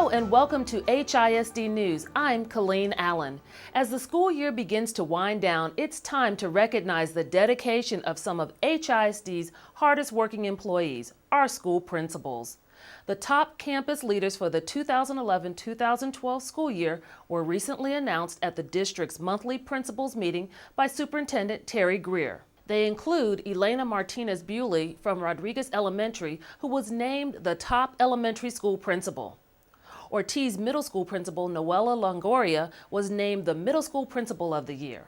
Hello and welcome to HISD News. I'm Colleen Allen. As the school year begins to wind down, it's time to recognize the dedication of some of HISD's hardest working employees, our school principals. The top campus leaders for the 2011-2012 school year were recently announced at the district's monthly principals meeting by Superintendent Terry Greer. They include Elena Martinez-Bewley from Rodriguez Elementary, who was named the top elementary school principal. Ortiz Middle School Principal Noella Longoria was named the Middle School Principal of the Year.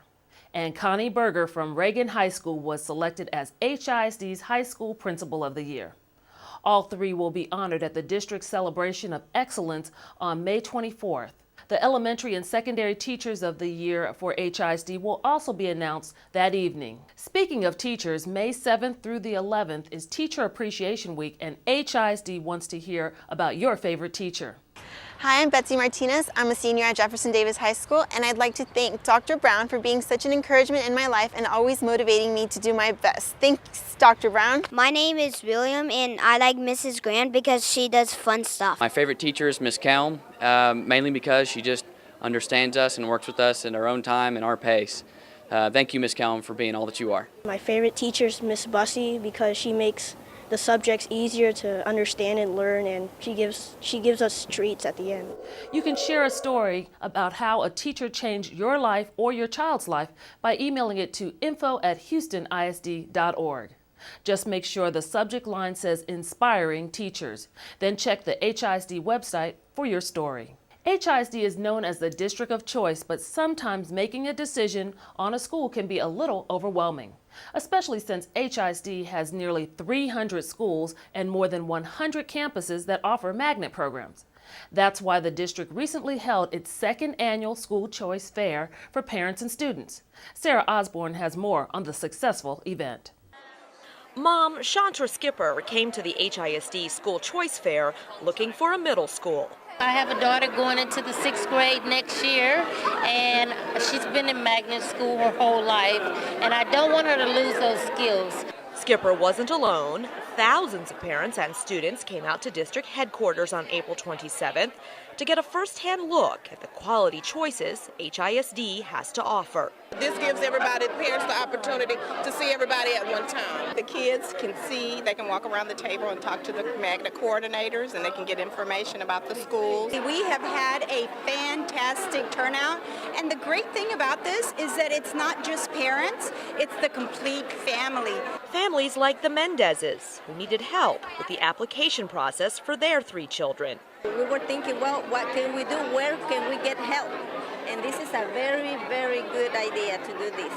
And Connie Berger from Reagan High School was selected as HISD's High School Principal of the Year. All three will be honored at the district's Celebration of Excellence on May 24th. The Elementary and Secondary Teachers of the Year for HISD will also be announced that evening. Speaking of teachers, May 7th through the 11th is Teacher Appreciation Week, and HISD wants to hear about your favorite teacher. Hi, I'm Betsy Martinez. I'm a senior at Jefferson Davis High School, and I'd like to thank Dr. Brown for being such an encouragement in my life and always motivating me to do my best. Thanks, Dr. Brown. My name is William, and I like Mrs. Grant because she does fun stuff. My favorite teacher is Miss Kelm, mainly because she just understands us and works with us in our own time and our pace. Thank you, Miss Kelm, for being all that you are. My favorite teacher is Miss Bussey because she makes the subjects easier to understand and learn, and she gives us treats at the end. You can share a story about how a teacher changed your life or your child's life by emailing it to info@houstonisd.org. Just make sure the subject line says Inspiring Teachers. Then check the HISD website for your story. HISD is known as the district of choice, but sometimes making a decision on a school can be a little overwhelming, especially since HISD has nearly 300 schools and more than 100 campuses that offer magnet programs. That's why the district recently held its second annual School Choice Fair for parents and students. Sarah Osborne has more on the successful event. Mom Chantra Skipper came to the HISD School Choice Fair looking for a middle school. I have a daughter going into the 6th grade next year, and she's been in magnet school her whole life, and I don't want her to lose those skills. Skipper wasn't alone. Thousands of parents and students came out to district headquarters on April 27th to get a first-hand look at the quality choices HISD has to offer. This gives everybody, parents, the opportunity to see everybody at one time. The kids can see, they can walk around the table and talk to the magnet coordinators, and they can get information about the schools. We have had a fantastic turnout, and the great thing about this is that it's not just parents, it's the complete family. Families like the Mendezes, who needed help with the application process for their 3 children. We were thinking, well, what can we do? Where can we get help? And this is a very, very good idea to do this.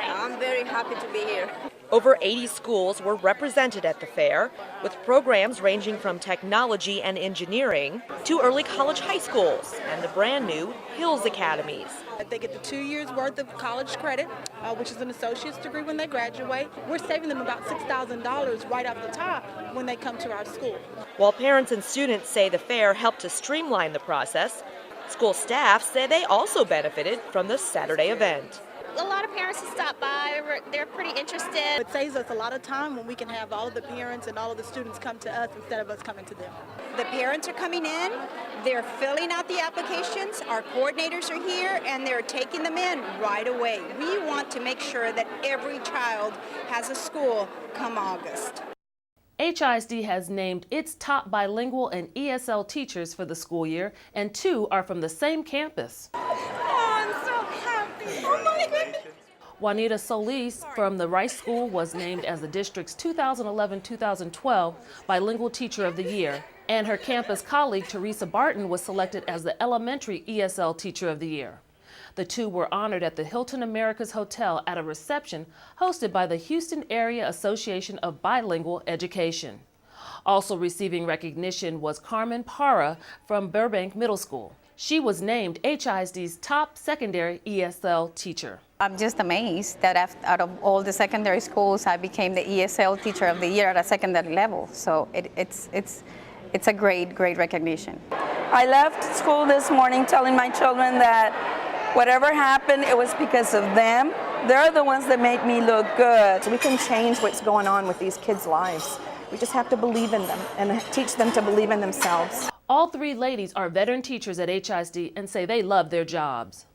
I'm very happy to be here. Over 80 schools were represented at the fair, with programs ranging from technology and engineering to early college high schools and the brand new Hills Academies. They get the 2 years worth of college credit, which is an associate's degree when they graduate. We're saving them about $6,000 right off the top when they come to our school. While parents and students say the fair helped to streamline the process, school staff say they also benefited from the Saturday event. A lot of parents who stop by, they're pretty interested. It saves us a lot of time when we can have all of the parents and all of the students come to us instead of us coming to them. The parents are coming in, they're filling out the applications, our coordinators are here, and they're taking them in right away. We want to make sure that every child has a school come August. HISD has named its top bilingual and ESL teachers for the school year, and 2 are from the same campus. Juanita Solis from the Rice School was named as the district's 2011-2012 Bilingual Teacher of the Year, and her campus colleague Teresa Barton was selected as the Elementary ESL Teacher of the Year. The 2 were honored at the Hilton Americas Hotel at a reception hosted by the Houston Area Association of Bilingual Education. Also receiving recognition was Carmen Parra from Burbank Middle School. She was named HISD's top secondary ESL teacher. I'm just amazed that out of all the secondary schools, I became the ESL Teacher of the Year at a secondary level. So it's a great recognition. I left school this morning telling my children that whatever happened, it was because of them. They're the ones that make me look good. We can change what's going on with these kids' lives. We just have to believe in them and teach them to believe in themselves. All three ladies are veteran teachers at HISD and say they love their jobs.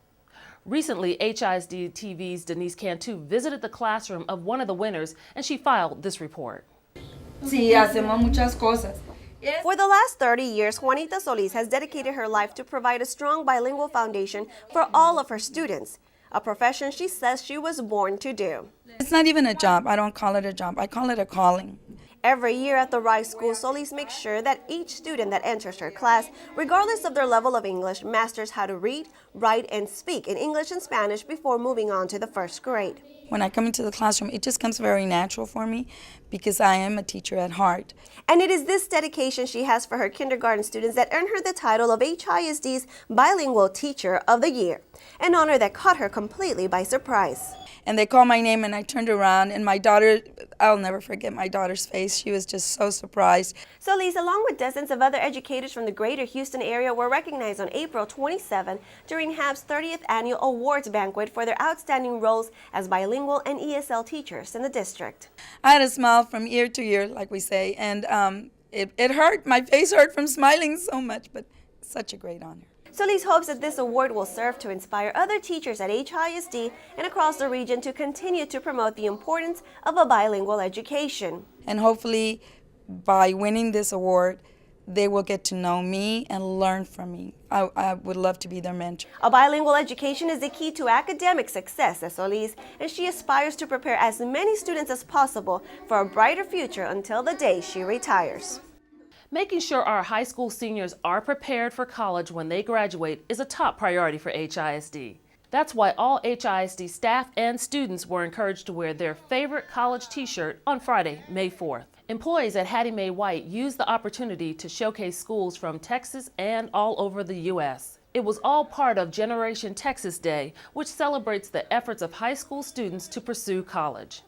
Recently, HISD TV's Denise Cantu visited the classroom of one of the winners and she filed this report. Sí, hacemos muchas cosas. For the last 30 years, Juanita Solis has dedicated her life to provide a strong bilingual foundation for all of her students, a profession she says she was born to do. It's not even a job. I don't call it a job. I call it a calling. Every year at the Rice School, Solis makes sure that each student that enters her class, regardless of their level of English, masters how to read, write, and speak in English and Spanish before moving on to the first grade. When I come into the classroom, it just comes very natural for me because I am a teacher at heart. And it is this dedication she has for her kindergarten students that earned her the title of HISD's Bilingual Teacher of the Year, an honor that caught her completely by surprise. And they called my name and I turned around and my daughter, I'll never forget my daughter's face. She was just so surprised. Solis, along with dozens of other educators from the greater Houston area, were recognized on April 27 during HAB's 30th Annual Awards Banquet for their outstanding roles as bilingual and ESL teachers in the district. I had a smile from ear to ear, like we say, and it hurt. My face hurt from smiling so much, but such a great honor. Solis hopes that this award will serve to inspire other teachers at HISD and across the region to continue to promote the importance of a bilingual education. And hopefully, by winning this award, they will get to know me and learn from me. I would love to be their mentor. A bilingual education is the key to academic success, says Solis, and she aspires to prepare as many students as possible for a brighter future until the day she retires. Making sure our high school seniors are prepared for college when they graduate is a top priority for HISD. That's why all HISD staff and students were encouraged to wear their favorite college t-shirt on Friday, May 4th. Employees at Hattie Mae White used the opportunity to showcase schools from Texas and all over the U.S. It was all part of Generation Texas Day, which celebrates the efforts of high school students to pursue college.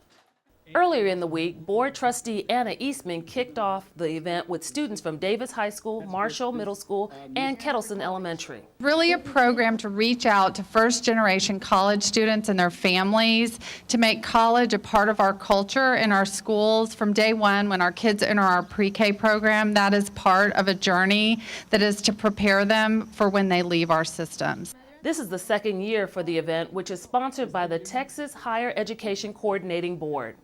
Earlier in the week, Board Trustee Anna Eastman kicked off the event with students from Davis High School, Marshall Middle School, and Kettleson Elementary. Really a program to reach out to first-generation college students and their families to make college a part of our culture in our schools from day one when our kids enter our pre-K program. That is part of a journey that is to prepare them for when they leave our systems. This is the second year for the event, which is sponsored by the Texas Higher Education Coordinating Board.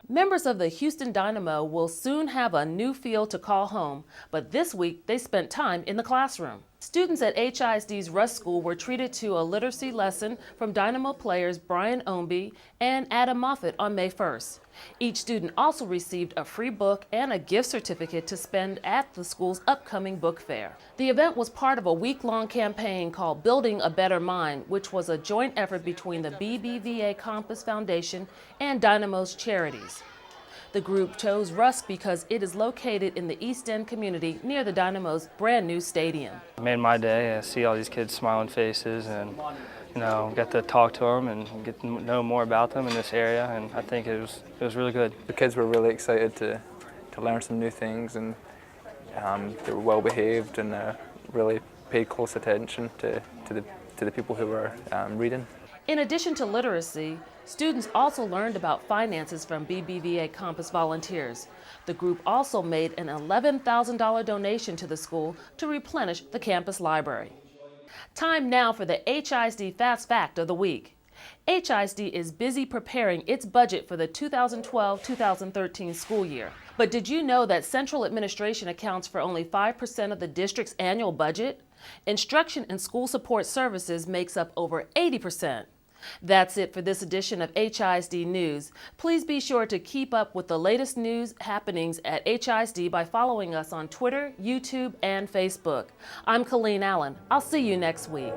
Members of the Houston Dynamo will soon have a new field to call home, but this week they spent time in the classroom. Students at HISD's Russ School were treated to a literacy lesson from Dynamo players Brian Ownby and Adam Moffitt on May 1st. Each student also received a free book and a gift certificate to spend at the school's upcoming book fair. The event was part of a week-long campaign called Building a Better Mind, which was a joint effort between the BBVA Compass Foundation and Dynamo's charities. The group chose Rusk because it is located in the East End community near the Dynamo's brand new stadium. It made my day. I see all these kids' smiling faces and got to talk to them and get to know more about them in this area, and I think it was really good. The kids were really excited to learn some new things, and they were well behaved and really paid close attention to the people who were reading. In addition to literacy, students also learned about finances from BBVA Compass volunteers. The group also made an $11,000 donation to the school to replenish the campus library. Time now for the HISD Fast Fact of the Week. HISD is busy preparing its budget for the 2012-2013 school year. But did you know that central administration accounts for only 5% of the district's annual budget? Instruction and school support services makes up over 80%. That's it for this edition of HISD News. Please be sure to keep up with the latest news happenings at HISD by following us on Twitter, YouTube, and Facebook. I'm Colleen Allen. I'll see you next week.